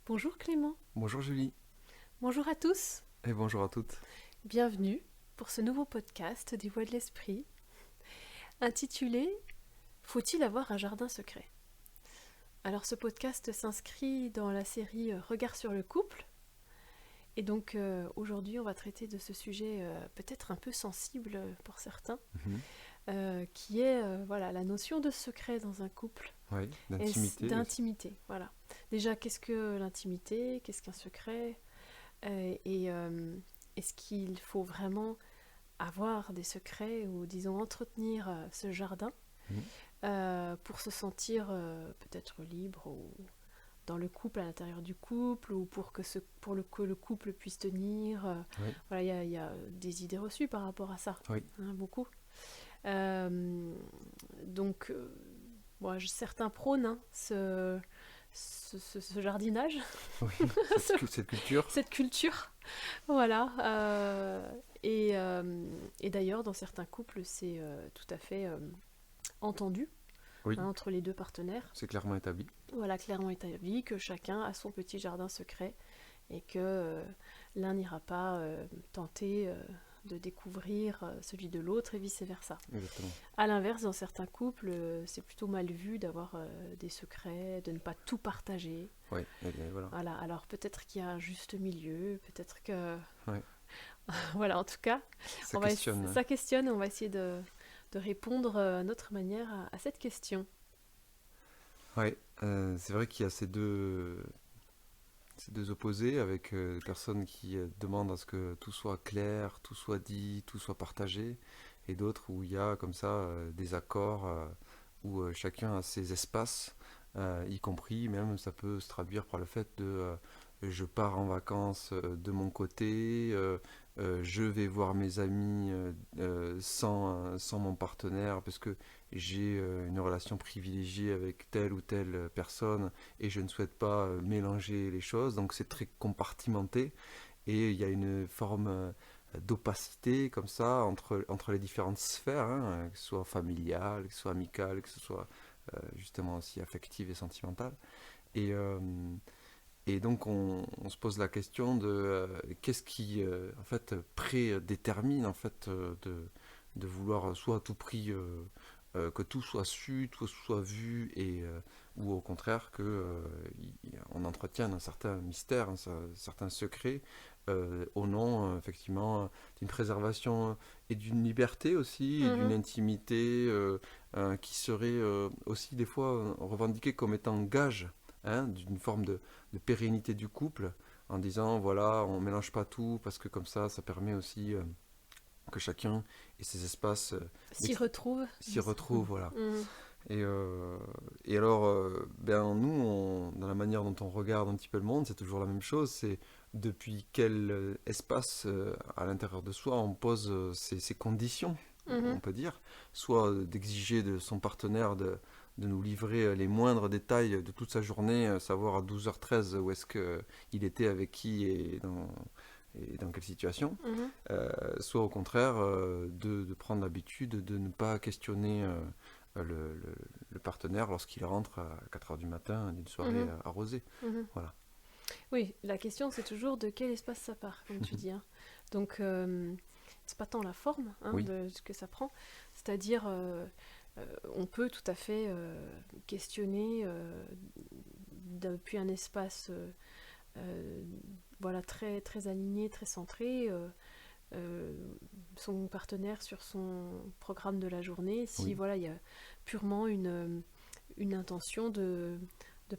Bonjour Clément, Bonjour Julie bonjour à tous, et bonjour à toutes. bienvenue pour ce nouveau podcast des Voix de l'Esprit, intitulé Faut-il avoir un jardin secret? Alors ce podcast s'inscrit dans la série Regard sur le couple, et donc aujourd'hui on va traiter de ce sujet peut-être un peu sensible pour certains, Mhm. qui est voilà, la notion de secret dans un couple, Oui, et d'intimité aussi. d'intimité. Voilà. Déjà, qu'est-ce que l'intimité? Qu'est-ce qu'un secret? Et est-ce qu'il faut vraiment avoir des secrets ou disons entretenir ce jardin Mhm. pour se sentir peut-être libre ou dans le couple, à l'intérieur du couple, ou que le couple puisse tenir. Oui, Voilà, il y a des idées reçues par rapport à ça, oui, hein, beaucoup. Euh, donc, certains prônent hein, ce jardinage, oui. Cette culture. cette culture. Voilà. Et d'ailleurs, dans certains couples, c'est tout à fait entendu Oui, hein, entre les deux partenaires. c'est clairement établi. Voilà, clairement établi que chacun a son petit jardin secret et que l'un n'ira pas tenter de découvrir celui de l'autre et vice-versa. Exactement. À l'inverse, dans certains couples, c'est plutôt mal vu d'avoir des secrets, de ne pas tout partager. Oui, et voilà. Voilà, alors peut-être qu'il y a un juste milieu, peut-être que... Ouais. Voilà, en tout cas, Ça questionne. ça questionne et on va essayer de répondre à notre manière à cette question. Ouais, c'est vrai qu'il y a ces deux opposés avec des personnes qui demandent à ce que tout soit clair, tout soit dit, tout soit partagé, et d'autres où il y a comme ça des accords où chacun a ses espaces, y compris même ça peut se traduire par le fait de je pars en vacances de mon côté, je vais voir mes amis sans mon partenaire parce que j'ai une relation privilégiée avec telle ou telle personne et je ne souhaite pas mélanger les choses. Donc c'est très compartimenté et il y a une forme d'opacité comme ça entre les différentes sphères, hein, que ce soit familiale, que ce soit amicale, que ce soit justement aussi affective et sentimentale. Et, euh, et donc on se pose la question de qu'est-ce qui en fait prédétermine en fait de vouloir soit à tout prix que tout soit su, tout soit vu et ou au contraire que on entretienne un certain mystère, certain secret au nom effectivement d'une préservation et d'une liberté aussi, et d'une Mhm, intimité qui serait aussi des fois revendiquée comme étant gage hein, d'une forme de pérennité du couple en disant voilà on mélange pas tout parce que comme ça permet aussi que chacun ait ses espaces s'y retrouve. s'y retrouve voilà Mhm, et, euh, et alors ben nous dans la manière dont on regarde un petit peu le monde c'est toujours la même chose c'est depuis quel espace à l'intérieur de soi on pose ces conditions mhm, on peut dire soit d'exiger de son partenaire de nous livrer les moindres détails de toute sa journée, savoir à 12h13 où est-ce qu'il était, avec qui et dans quelle situation, mhm, soit au contraire de prendre l'habitude de ne pas questionner le partenaire lorsqu'il rentre à 4h du matin d'une soirée mhm, arrosée. mhm. Voilà. Oui, la question c'est toujours de quel espace ça part, comme tu dis, hein. Donc, c'est pas tant la forme hein, Oui, de ce que ça prend, c'est-à-dire on peut tout à fait questionner depuis un espace euh, voilà, très, très aligné, très centré, euh, son partenaire sur son programme de la journée, si oui, voilà, il y a purement une intention de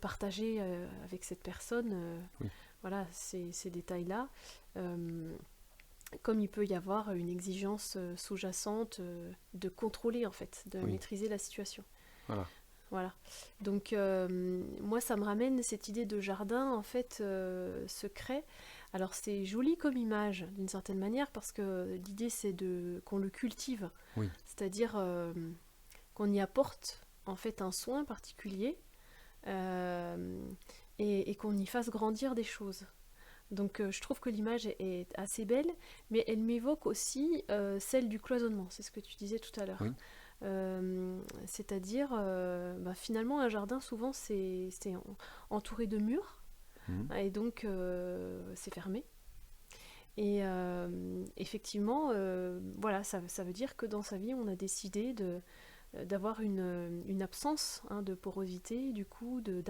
partager avec cette personne oui, voilà, ces détails-là. Euh, Comme il peut y avoir une exigence sous-jacente de contrôler en fait, de oui, maîtriser la situation. voilà. Voilà. Donc moi ça me ramène cette idée de jardin en fait secret. Alors c'est joli comme image d'une certaine manière parce que l'idée c'est de qu'on le cultive, Oui, c'est-à-dire qu'on y apporte en fait un soin particulier euh, et qu'on y fasse grandir des choses. Donc je trouve que l'image est assez belle, mais elle m'évoque aussi celle du cloisonnement, c'est ce que tu disais tout à l'heure. oui, C'est-à-dire, finalement, un jardin, souvent, c'est entouré de murs. Mhm. et donc c'est fermé. Et effectivement, voilà, ça veut dire que dans sa vie, on a décidé d'avoir une absence de porosité, du coup, de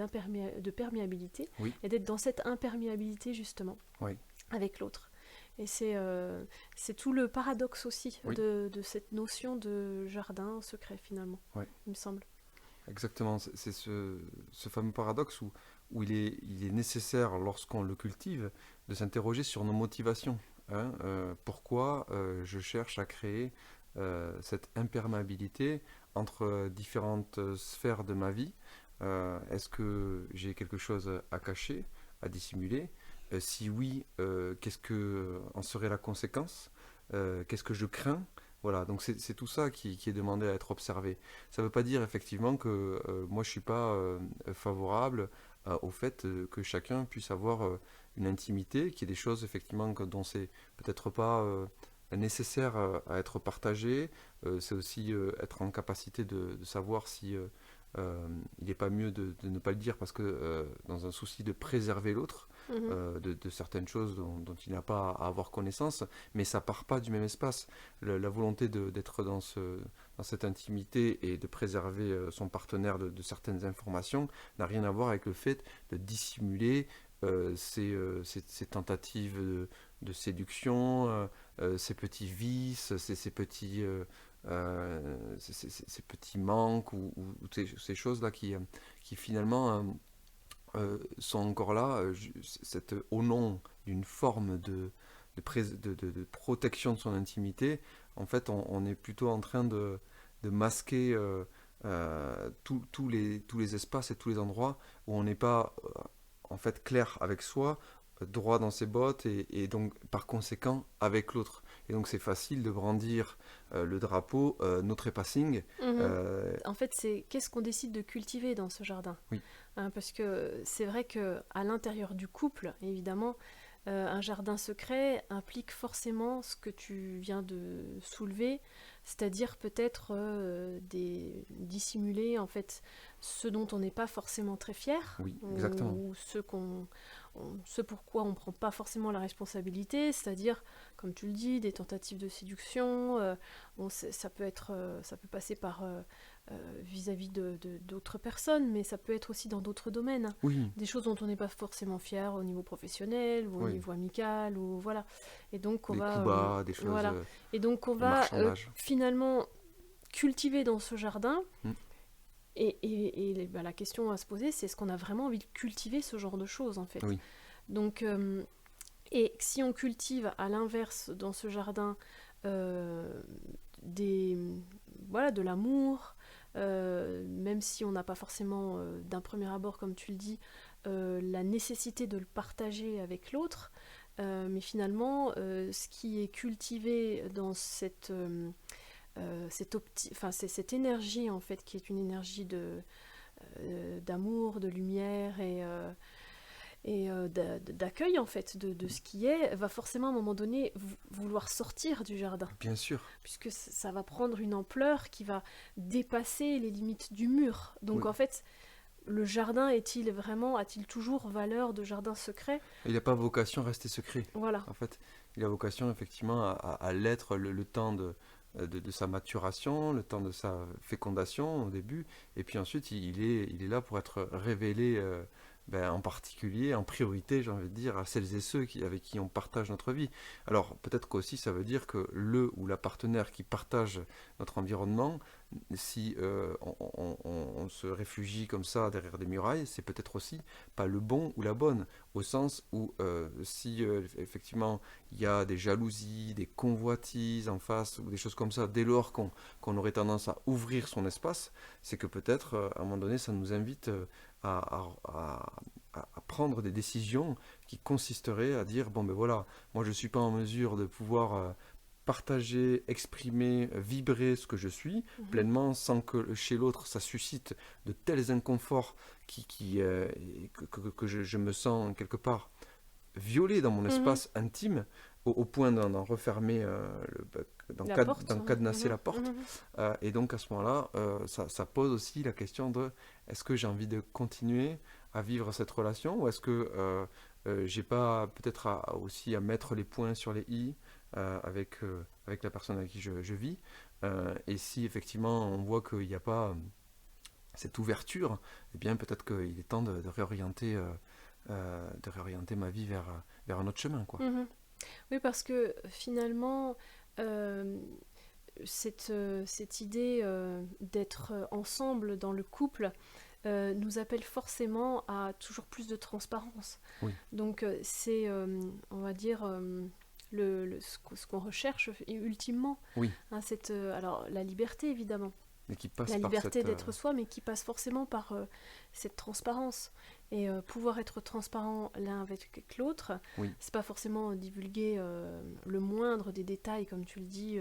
perméabilité, Oui, et d'être dans cette imperméabilité, justement, oui, avec l'autre. Et c'est tout le paradoxe aussi oui, de cette notion de jardin secret, finalement, oui. il me semble. Exactement. C'est ce fameux paradoxe où il est nécessaire, lorsqu'on le cultive, de s'interroger sur nos motivations. Hein. Pourquoi je cherche à créer cette imperméabilité entre différentes sphères de ma vie? Est-ce que j'ai quelque chose à cacher, à dissimuler? Si oui, qu'est-ce que en serait la conséquence? Qu'est-ce que je crains? Voilà, donc c'est tout ça qui est demandé à être observé. Ça ne veut pas dire effectivement que moi je ne suis pas favorable au fait que chacun puisse avoir une intimité, qu'il y ait des choses effectivement dont c'est peut-être pas nécessaire à être partagé. C'est aussi être en capacité de savoir si il n'est pas mieux de ne pas le dire parce que dans un souci de préserver l'autre, Mhm. de certaines choses dont il n'a pas à avoir connaissance, mais ça part pas du même espace. La volonté d'être dans cette intimité et de préserver son partenaire de certaines informations n'a rien à voir avec le fait de dissimuler ces tentatives de séduction, ces petits vices, ces petits manques ou ces choses-là qui finalement sont encore là, au nom d'une forme de protection de son intimité. En fait, on est plutôt en train de masquer tous les espaces et tous les endroits où on n'est pas en fait clair avec soi, droit dans ses bottes et donc par conséquent avec l'autre. Et donc c'est facile de brandir le drapeau no trespassing. Mhm. euh, En fait, c'est qu'est-ce qu'on décide de cultiver dans ce jardin. oui, Parce que c'est vrai que à l'intérieur du couple, évidemment, un jardin secret implique forcément ce que tu viens de soulever, c'est-à-dire peut-être dissimuler en fait ce dont on n'est pas forcément très fier, oui, exactement. ou ce pourquoi on ne prend pas forcément la responsabilité, c'est-à-dire, comme tu le dis, des tentatives de séduction. Ça peut être, ça peut passer par vis-à-vis d'autres personnes, mais ça peut être aussi dans d'autres domaines. Oui, Des choses dont on n'est pas forcément fier au niveau professionnel ou au oui. niveau amical, ou voilà. Et donc on Des va, coups bas, des choses, voilà. Et donc on des va marchandages. finalement cultiver dans ce jardin. Mm. Et la question à se poser, c'est est-ce qu'on a vraiment envie de cultiver ce genre de choses, en fait. Oui, Donc, et si on cultive à l'inverse dans ce jardin euh, des, voilà, de l'amour, même si on n'a pas forcément d'un premier abord, comme tu le dis, la nécessité de le partager avec l'autre, mais finalement, ce qui est cultivé dans c'est cette énergie en fait qui est une énergie d'amour, de lumière et d'accueil en fait de ce qui est, va forcément à un moment donné vouloir sortir du jardin, bien sûr. puisque ça va prendre une ampleur qui va dépasser les limites du mur. Donc Oui. en fait, le jardin a-t-il toujours valeur de jardin secret? Il n'a pas vocation à rester secret. Voilà. En fait, il a vocation effectivement à l'être le temps de sa maturation, le temps de sa fécondation au début, et puis ensuite il est là pour être révélé en particulier, en priorité, j'ai envie de dire, à celles et ceux avec qui on partage notre vie. Alors peut-être qu'aussi ça veut dire que le ou la partenaire qui partage notre environnement, si on se réfugie comme ça derrière des murailles, c'est peut-être aussi pas le bon ou la bonne, au sens où si effectivement il y a des jalousies, des convoitises en face ou des choses comme ça, dès lors qu'on aurait tendance à ouvrir son espace, c'est que peut-être à un moment donné ça nous invite à prendre des décisions qui consisteraient à dire bon ben voilà, moi je ne suis pas en mesure de pouvoir partager, exprimer, vibrer ce que je suis Mhm. pleinement sans que chez l'autre ça suscite de tels inconforts que je me sens quelque part violé dans mon Mhm. espace intime au point d'en refermer, La porte. d'en cadenasser Mhm. la porte. Mhm. Et donc à ce moment-là, ça pose aussi la question de est-ce que j'ai envie de continuer à vivre cette relation, ou est-ce que j'ai pas peut-être aussi à mettre les points sur les i avec la personne avec qui je vis. Et si effectivement on voit qu'il n'y a pas cette ouverture, eh bien peut-être qu'il est temps de réorienter ma vie vers un autre chemin, quoi. Mhm. Oui, parce que finalement, euh, cette idée d'être ensemble dans le couple nous appelle forcément à toujours plus de transparence. Oui, Donc c'est, on va dire, ce qu'on recherche ultimement. oui, Hein, alors la liberté évidemment, mais qui passe la par liberté cette... d'être soi, mais qui passe forcément par cette transparence. Et pouvoir être transparent l'un avec l'autre, oui, c'est pas forcément divulguer le moindre des détails, comme tu le dis,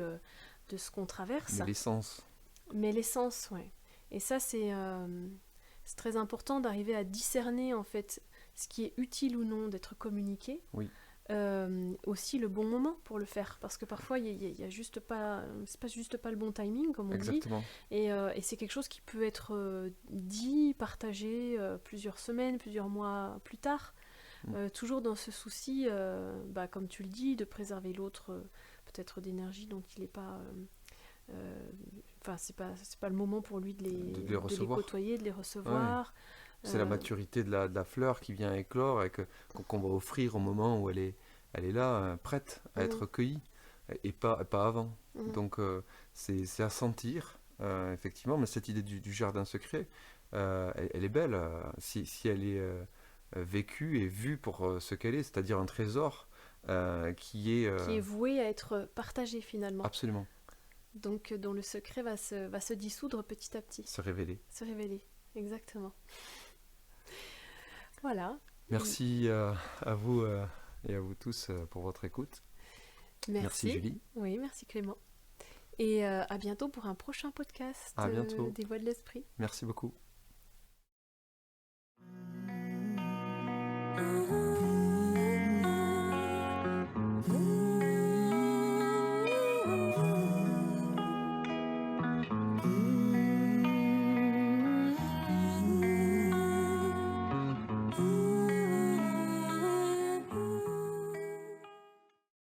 de ce qu'on traverse, mais l'essence. mais l'essence, ouais. Et ça, c'est très important d'arriver à discerner en fait ce qui est utile ou non d'être communiqué. Oui, Aussi le bon moment pour le faire, parce que parfois il y a juste pas, c'est pas juste pas le bon timing comme on dit, exactement. et c'est quelque chose qui peut être dit, partagé plusieurs semaines, plusieurs mois plus tard, Mm. toujours dans ce souci, comme tu le dis, de préserver l'autre, peut-être d'énergie dont il n'est pas, enfin c'est pas le moment pour lui De les de les recevoir. côtoyer, de les Ouais. recevoir. C'est la euh, maturité de la fleur qui vient éclore et qu'on va offrir au moment où elle est là, prête à mhm, être cueillie, et pas avant. mhm, Donc c'est à sentir, effectivement, mais cette idée du jardin secret, elle est belle, si elle est vécue et vue pour ce qu'elle est, c'est-à-dire un trésor qui est qui est voué à être partagé finalement. absolument Donc dont le secret va se dissoudre petit à petit, se révéler. se révéler. Exactement. Voilà. Merci à vous et à vous tous pour votre écoute. Merci Merci. Julie, Oui, merci Clément. Et à bientôt pour un prochain podcast à bientôt. des Voix de l'Esprit. Merci beaucoup.